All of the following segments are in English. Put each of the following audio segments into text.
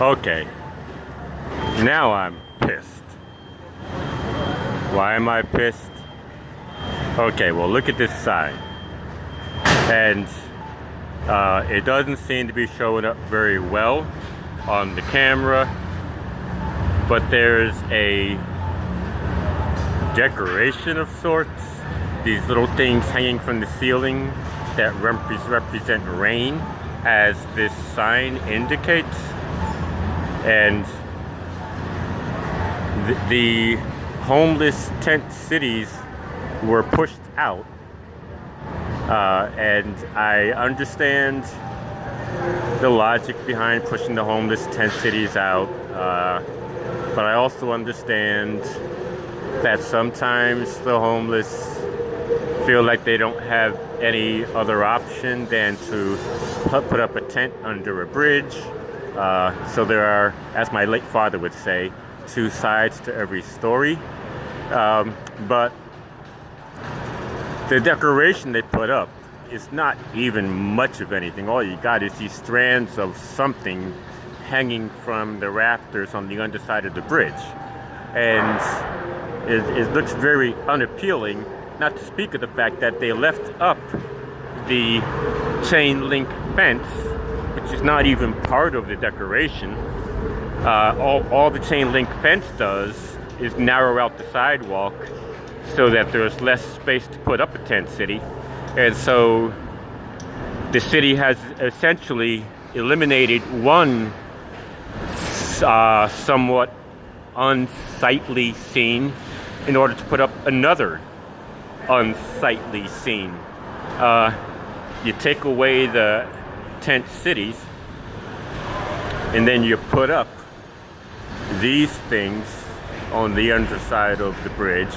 Okay, now I'm pissed. Why am I pissed? Okay, well, look at this sign. And it doesn't seem to be showing up very well on the camera, but there's a decoration of sorts. These little things hanging from the ceiling that represent rain, as this sign indicates. And the homeless tent cities were pushed out, and I understand the logic behind pushing the homeless tent cities out, but I also understand that sometimes the homeless feel like they don't have any other option than to put up a tent under a bridge. So there are, as my late father would say, two sides to every story. But the decoration they put up is not even much of anything. All you got is these strands of something hanging from the rafters on the underside of the bridge. And it looks very unappealing, not to speak of the fact that they left up the chain link fence, which is not even part of the decoration. All the chain link fence does is narrow out the sidewalk so that there's less space to put up a tent city. And so the city has essentially eliminated one somewhat unsightly scene in order to put up another unsightly scene. You take away the tent cities, and then you put up these things on the underside of the bridge,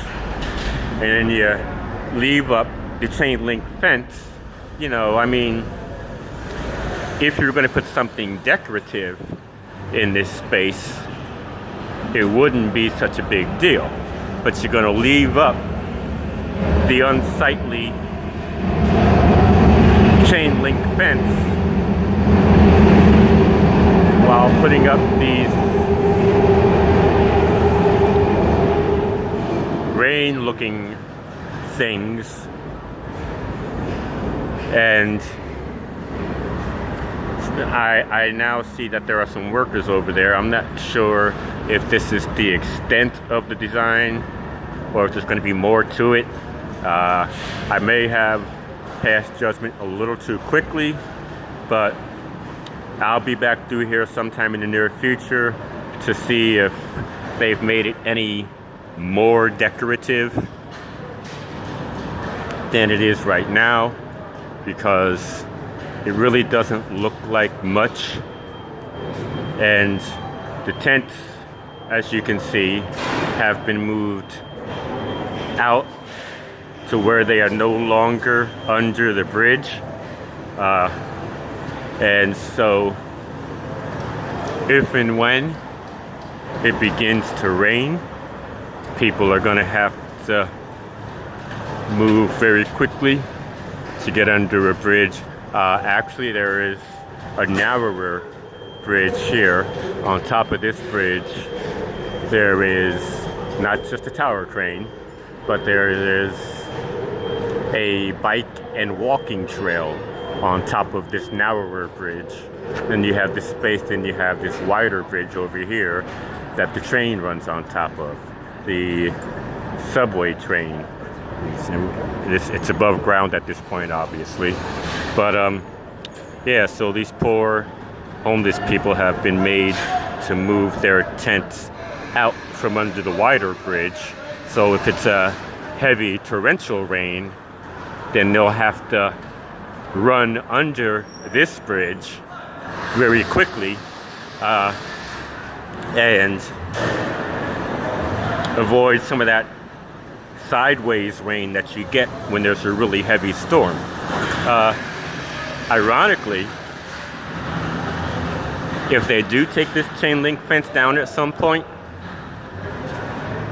and then you leave up the chain link fence. You know, I mean, if you're going to put something decorative in this space, it wouldn't be such a big deal. But you're going to leave up the unsightly chain link fence while putting up these rain looking things. And I now see that there are some workers over there. I'm not sure if this is the extent of the design or if there's going to be more to it. I may have passed judgment a little too quickly, but I'll be back through here sometime in the near future to see if they've made it any more decorative than it is right now, because it really doesn't look like much. And the tents, as you can see, have been moved out to where they are no longer under the bridge. And so if and when it begins to rain, people are going to have to move very quickly to get under a bridge. Actually, there is a narrower bridge here. On top of this bridge, there is not just a tower crane, but there is a bike and walking trail on top of this narrower bridge. Then you have this space, then you have this wider bridge over here that the train runs on top of, the subway train. It's above ground at this point, obviously. But yeah, so these poor homeless people have been made to move their tents out from under the wider bridge. So if it's a heavy torrential rain, then they'll have to run under this bridge very quickly and avoid some of that sideways rain that you get when there's a really heavy storm. Ironically, if they do take this chain link fence down at some point,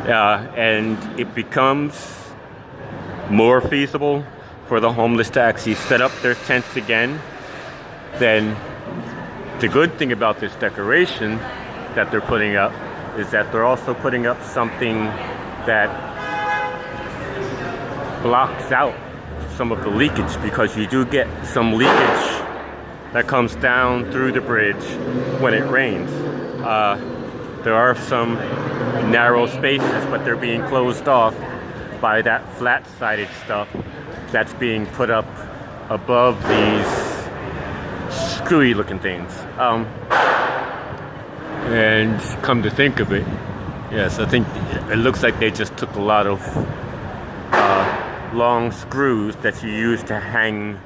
and it becomes more feasible for the homeless to actually set up their tents again, then the good thing about this decoration that they're putting up is that they're also putting up something that blocks out some of the leakage, because you do get some leakage that comes down through the bridge when it rains. There are some narrow spaces, but they're being closed off by that flat-sided stuff that's being put up above these screwy looking things. And come to think of it, yes, I think it looks like they just took a lot of long screws that you use to hang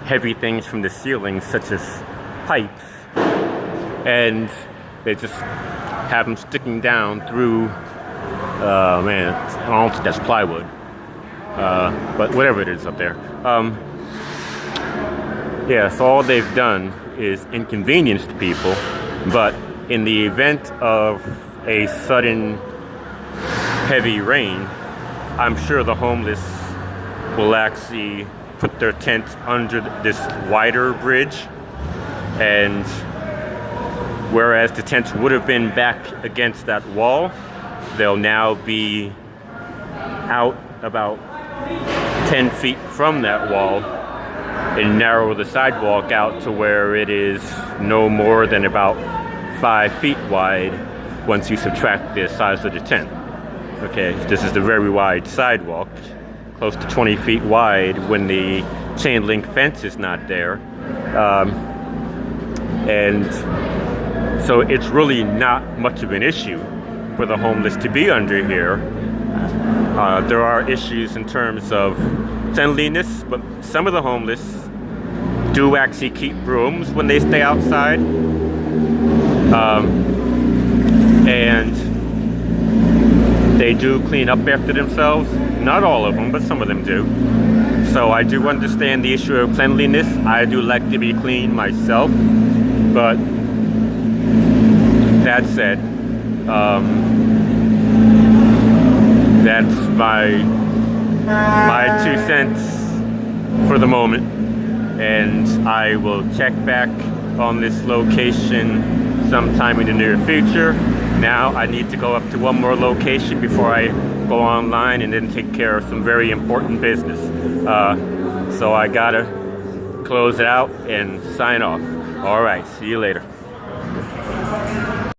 heavy things from the ceiling, such as pipes, and they just have them sticking down through, man, I don't think that's plywood, but whatever it is up there. Yeah, so all they've done is inconvenienced people, but in the event of a sudden heavy rain, I'm sure the homeless will actually put their tent under this wider bridge, and whereas the tents would have been back against that wall, they'll now be out about 10 feet from that wall and narrow the sidewalk out to where it is no more than about 5 feet wide once you subtract the size of the tent. Okay, this is the very wide sidewalk, close to 20 feet wide when the chain link fence is not there. And so it's really not much of an issue for the homeless to be under here. There are issues in terms of cleanliness, but some of the homeless do actually keep brooms when they stay outside. And they do clean up after themselves. Not all of them, but some of them do. So I do understand the issue of cleanliness. I do like to be clean myself, but that said, that's my 2 cents for the moment, and I will check back on this location sometime in the near future. Now I need to go up to one more location before I go online and then take care of some very important business. So I gotta close it out and sign off. All right, see you later.